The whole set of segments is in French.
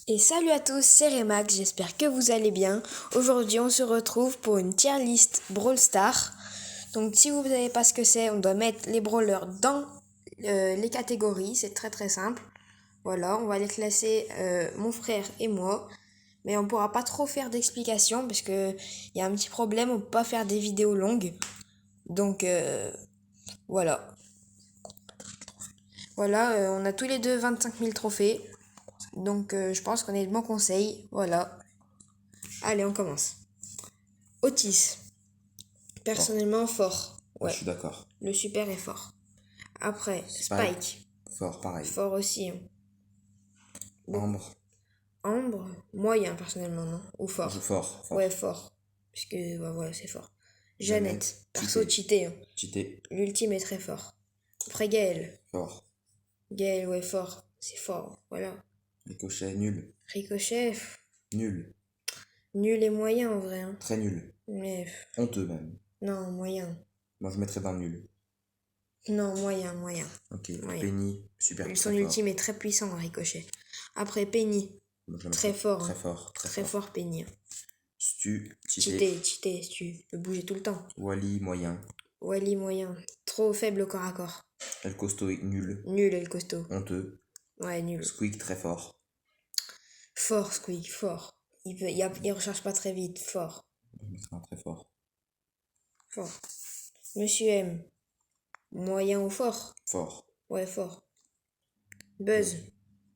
Et salut à tous, c'est Remax, j'espère que vous allez bien. Aujourd'hui on se retrouve pour une tier list Brawl Stars. Donc si vous ne savez pas ce que c'est, on doit mettre les brawlers dans les catégories, c'est très très simple. Voilà, on va les classer mon frère et moi. Mais on pourra pas trop faire d'explications parce que il y a un petit problème, on peut pas faire des vidéos longues. Donc voilà. Voilà, on a tous les deux 25 000 trophées. Donc je pense qu'on est de bons conseils. Voilà. Allez, on commence. Otis. Personnellement, fort. Je Ouais, suis d'accord. le super est fort. Après, Spike. Fort, pareil. Fort aussi. Hein. Ambre. Ambre, moyen personnellement, non? Ou fort? Fort. Ouais, fort. Parce que, voilà, c'est fort. Jeannette. Perso, cheaté. Hein. Cheaté. L'ultime est très fort. Après, Gaël. Fort. Gaël, ouais, fort. C'est fort, voilà. Ricochet, nul. Ricochet, Nul. nul et moyen en vrai. Hein. Très nul. Mais, Honteux même. non, moyen. Moi je mettrais dans nul. Non, moyen. Ok. Moyen. Penny, super Son très ultime fort. est très puissant, Ricochet. Après, Penny. Moi, je Très fort. Très hein. fort. Très fort, Penny. Stu, cheaté. Cheaté, tu peux bouger tout le temps. Wally, moyen. Wally, moyen. Trop faible au corps à corps. El Costo, nul. Nul, El Costaud. Honteux. Ouais, nul. Squeak, très fort. Fort, Squeak, fort. Il recharge pas très vite. Fort. Je mettrais un très fort. Fort. Monsieur M. Moyen ou fort? Fort. Ouais, fort. Buzz.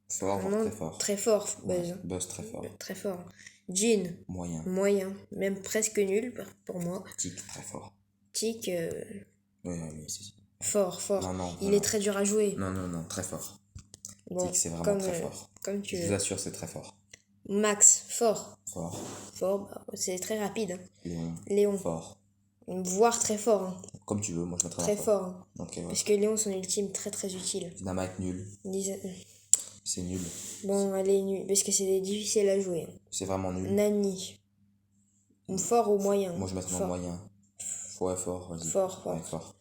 Fort, Vraiment très fort. Très fort, Buzz. Ouais, Buzz, très fort. Très fort. Jean. Moyen. Moyen. Même presque nul pour moi. Tic, très fort. Tic. Oui, si. Fort. Non, Il est très dur à jouer. Non, très fort. Bon, Tic, c'est vraiment très fort. Comme tu Je veux. vous assure, c'est très fort. Max, fort. Fort. Bah, c'est très rapide. Hein. Léon. Léon. Fort. Voire très fort. Hein. Comme tu veux, moi je mettrais Très fort. Hein. Ok, ouais. Parce que Léon, son ultime, très utile. Dynamite, nul. C'est nul. Bon, elle est nulle. Parce que c'est difficile à jouer. C'est vraiment nul. Nani. Fort ou moyen? Moi je mettrais moyen. Ouais, fort, vas-y. Fort. Ouais, fort.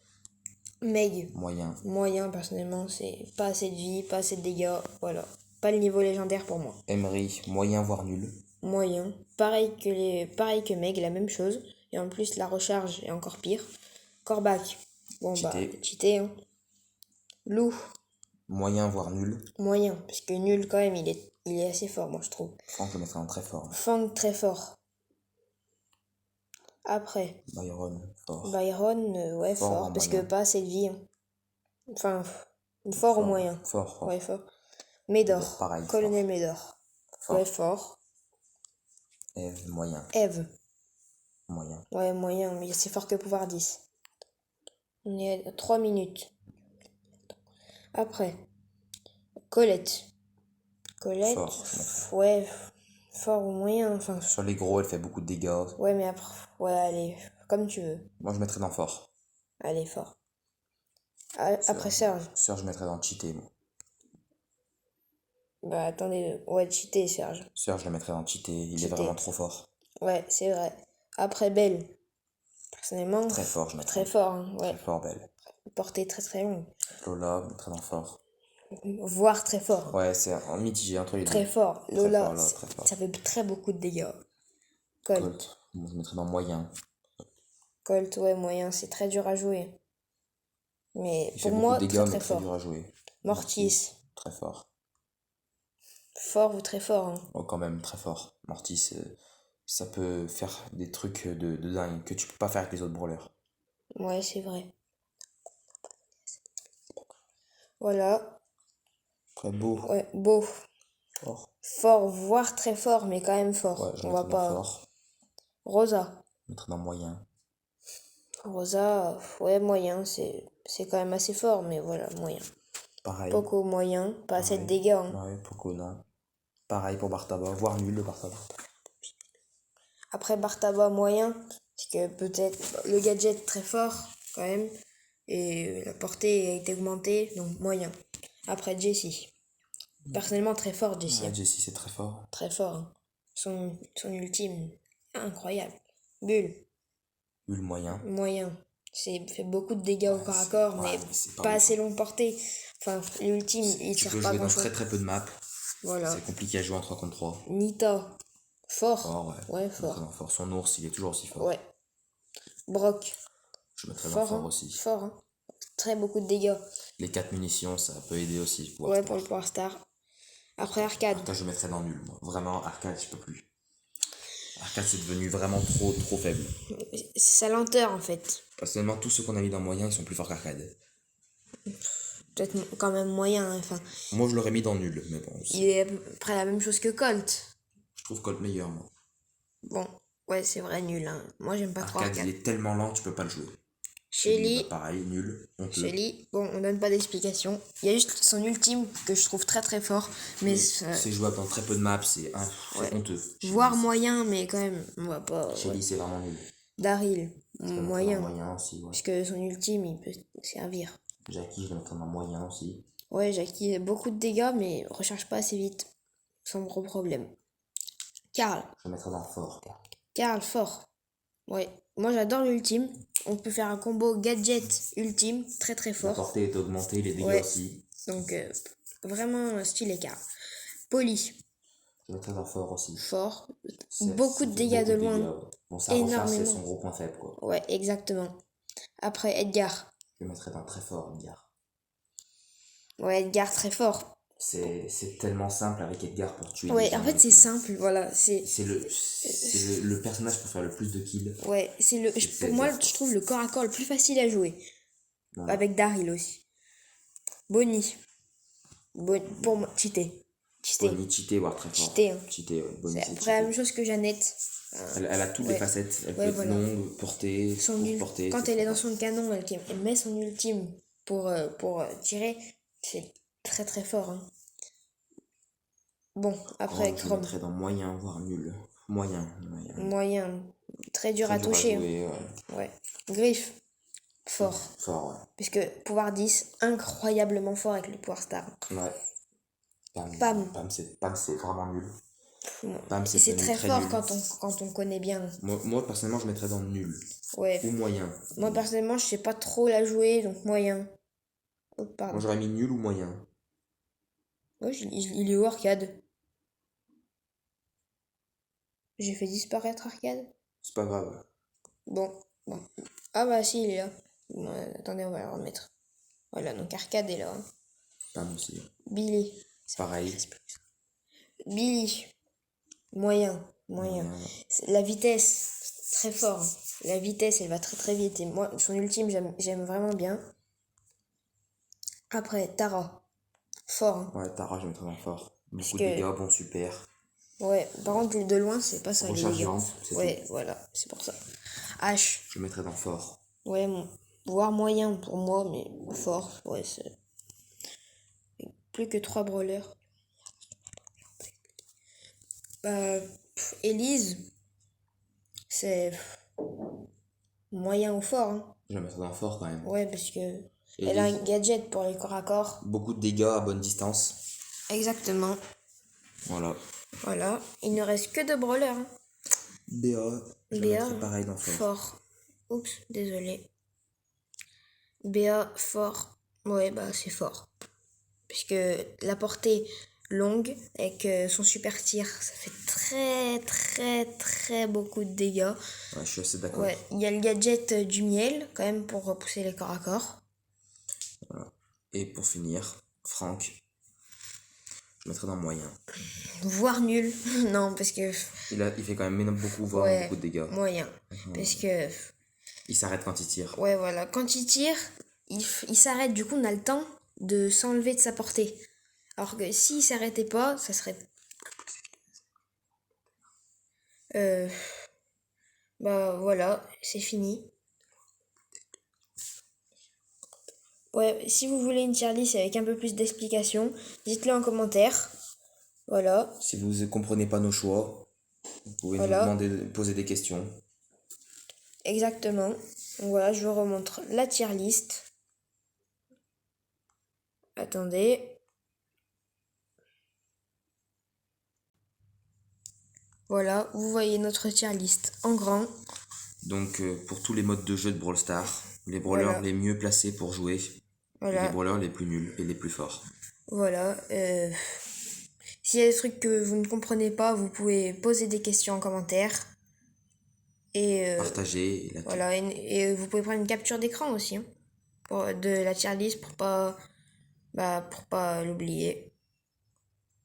Meg. Moyen. Moyen, personnellement, c'est pas assez de vie, pas assez de dégâts. Voilà. Pas le niveau légendaire pour moi. Emery, moyen voire nul. Moyen. Pareil que Meg, la même chose. Et en plus, la recharge est encore pire. Corbac. Bon, Cheaté. Cheaté. Hein. Lou. Moyen voire nul. Moyen. Parce que nul, quand même, il est assez fort, moi, je trouve. Franck, je mettrais un très fort. Fang, très fort. Après. Byron, fort. Ouais, fort. Parce que pas assez de vie. Hein. Enfin, fort ou moyen? Fort. Ouais, fort. Médor. Pareil. Colonel Médor. Ouais, fort. Eve, moyen. Moyen. Ouais, moyen, mais c'est fort que pouvoir 10. On est à 3 minutes. Après. Colette. Fort. Ouais, fort ou moyen, enfin. Sur les gros, elle fait beaucoup de dégâts. Ouais, mais après. Ouais, allez, comme tu veux. Moi je mettrais dans fort. Allez, fort. Après Serge. Serge, je mettrais dans cheaté, moi. Bah attendez, ouais, cheaté Serge. Serge, je le mettrais dans cheaté, il est vraiment trop fort. Ouais, c'est vrai. Après Belle. Personnellement. Très fort, je mettrais. Très fort, hein, ouais. Très fort, Belle. Portée très longue. Lola, je mettrais dans fort. Voire très fort. Ouais, c'est un mitigé entre les deux. Très fort. Lola, très fort. Ça fait très beaucoup de dégâts. Colt. Moi, je mettrais dans moyen. Colt, ouais, moyen, c'est très dur à jouer. Mais Il pour fait moi, beaucoup de dégâts, très fort. dur à jouer. Mortis. Très fort. Fort ou très fort, hein. Oh, quand même, très fort. Mortis, ça peut faire des trucs de dingue que tu peux pas faire avec les autres brawlers. Ouais, c'est vrai. Voilà. Très beau. Ouais, beau. Fort, voire très fort, mais quand même fort. Ouais, on va pas. Fort. Rosa. Mettre dans moyen. Rosa, ouais, moyen, c'est quand même assez fort, mais voilà, moyen. Pareil. Poco, moyen, pas assez de dégâts. Hein. Ouais, Poco, non. Pareil pour Bartaba, voire nul le Bartaba. Après Bartaba, moyen, parce que peut-être le gadget très fort, quand même, et la portée a été augmentée, donc moyen. Après Jessie. Personnellement, très fort, Jessie. Ouais, Jessie, c'est très fort. Très fort. Hein. Son ultime, incroyable. Bulle. Bulle, moyen. Moyen. Fait beaucoup de dégâts au corps à corps, mais pas assez longue portée. Enfin, l'ultime, il sert pas grand chose. Très peu de maps. Voilà. C'est compliqué à jouer en 3 contre 3. Nita. Fort. Fort, ouais. Ouais, Je mettrais fort. dans fort. Son ours, il est toujours aussi fort. Ouais. Brock. Je mettrais dans Fort, fort hein. aussi. Fort, hein. Très beaucoup de dégâts. Les 4 munitions, ça peut aider aussi pour Ouais, pour le Power Star. Après Arcade. Arcade, je mettrais dans nul. Moi. Vraiment, Arcade, je peux plus. Arcade, c'est devenu vraiment trop faible. C'est sa lenteur en fait. Personnellement, tous ceux qu'on a mis dans moyen, ils sont plus forts qu'Arcade. Peut-être quand même moyen. Hein. Enfin, Moi, je l'aurais mis dans nul, mais bon. il est à peu près la même chose que Colt. Je trouve Colt meilleur, moi. Bon, ouais, c'est vrai, nul. Hein. Moi, j'aime pas trop Arcade, Arcade. il est tellement lent, tu peux pas le jouer. Shelly. Bah, pareil, nul. Shelly, bon, on donne pas d'explication. Il y a juste son ultime que je trouve très fort. Mais c'est jouable dans très peu de maps, c'est honteux. voire moyen, mais quand même, on va pas. Shelly, c'est vraiment nul. Daryl, moyen. Moyen aussi, ouais. Parce que son ultime, il peut servir. Jackie, je le mettrais dans moyen aussi. Ouais, Jackie a beaucoup de dégâts, mais recharge pas assez vite. Sans gros problème. Karl. Je le mettrais dans fort. Karl, fort. Ouais, moi j'adore l'ultime. On peut faire un combo gadget ultime, très fort. La portée est augmentée, les dégâts aussi. Donc, vraiment stylé Karl. Poli. Je le mettrais dans fort aussi. Fort. Beaucoup de dégâts de loin. Ouais. Bon, ça refaire, c'est son gros point faible, quoi. Ouais, exactement. Après, Edgar. Je le mettrais dans très fort, Edgar. Ouais, Edgar, très fort. C'est tellement simple avec Edgar pour tuer. Ouais, en fait, c'est simple, voilà. C'est le personnage pour faire le plus de kills. Ouais, pour moi, je trouve le corps à corps le plus facile à jouer. Voilà. Avec Daryl aussi. Bonnie. Pour moi, cheaté. Bonnie, cheaté, voire très fort. Cheaté, hein. Cheaté, ouais. Bonnie, c'est après la même chose que Jeannette. Elle a toutes les facettes. Elle peut être longue, portée, portée. Quand elle est dans son canon, elle met son ultime pour tirer. C'est très fort. Hein. Bon, après je mettrais dans moyen, voire nul. Moyen. Très dur à toucher. Jouer, ouais. Griffe. Fort. Fort, ouais. Puisque pouvoir 10, incroyablement fort avec le pouvoir star. Ouais. Pam, c'est vraiment nul. Pam, c'est très fort nul. Quand on connaît bien. Moi, personnellement, je mettrais dans nul. Ouais. Ou moyen. Moi, personnellement, je sais pas trop la jouer, donc moyen. Oh, moi, j'aurais mis nul ou moyen. Ouais, il est où Arcade? J'ai fait disparaître Arcade. C'est pas grave. Bon. Ah bah si, il est là. Bon, attendez, on va le remettre. Voilà, donc Arcade est là. Hein. Pam aussi. Billy. Pareil. Billy. Moyen. La vitesse, très fort. Hein. La vitesse, elle va très vite. Et moi, son ultime, j'aime vraiment bien. Après, Tara. Fort. Hein. Ouais, Tara, je mettrais dans fort. Beaucoup de dégâts, bon, super. Ouais, par contre, de loin, c'est pas ça. Rechargeante, ouais, voilà, c'est pour ça. H. Je mettrais dans fort. Ouais, voire moyen pour moi, mais fort. Ouais, c'est. Plus que 3 brawlers. Elise, c'est moyen ou fort. Hein. Je la mettrais dans fort quand même. Ouais, parce que elle a un gadget pour les corps à corps. Beaucoup de dégâts à bonne distance. Exactement. Voilà. Il ne reste que 2 brawlers. Hein. BA, je mettrais pareil dans fort. Oups, désolé. BA, fort. Ouais, bah c'est fort. Puisque la portée longue avec son super tir, ça fait très beaucoup de dégâts. Ouais, je suis assez d'accord. Ouais, il y a le gadget du miel quand même pour repousser les corps à corps. Voilà. Et pour finir, Franck, je mettrais dans moyen. Voire nul. Non, parce que... Il fait quand même beaucoup beaucoup de dégâts. Moyen. Parce que... Il s'arrête quand il tire. Ouais, voilà. Quand il tire, il s'arrête. Du coup, on a le temps de s'enlever de sa portée. Alors que s'il s'arrêtait pas, ça serait... Bah voilà, c'est fini. Ouais, si vous voulez une tier list avec un peu plus d'explications, dites-le en commentaire. Voilà. Si vous ne comprenez pas nos choix, vous pouvez nous poser des questions. Exactement. Donc voilà, je vous remontre la tier list. Attendez. Voilà, vous voyez notre tier list en grand. Donc pour tous les modes de jeu de Brawl Stars, les brawlers les mieux placés pour jouer, et les brawlers les plus nuls et les plus forts. Voilà. S'il y a des trucs que vous ne comprenez pas, vous pouvez poser des questions en commentaire. Et Partagez. voilà, et vous pouvez prendre une capture d'écran aussi hein, de la tier list pour pas l'oublier.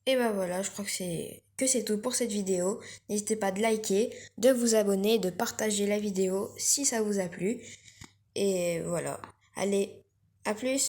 Et bah voilà, je crois que c'est tout pour cette vidéo. N'hésitez pas de liker, de vous abonner, de partager la vidéo si ça vous a plu. Et voilà. Allez, à plus!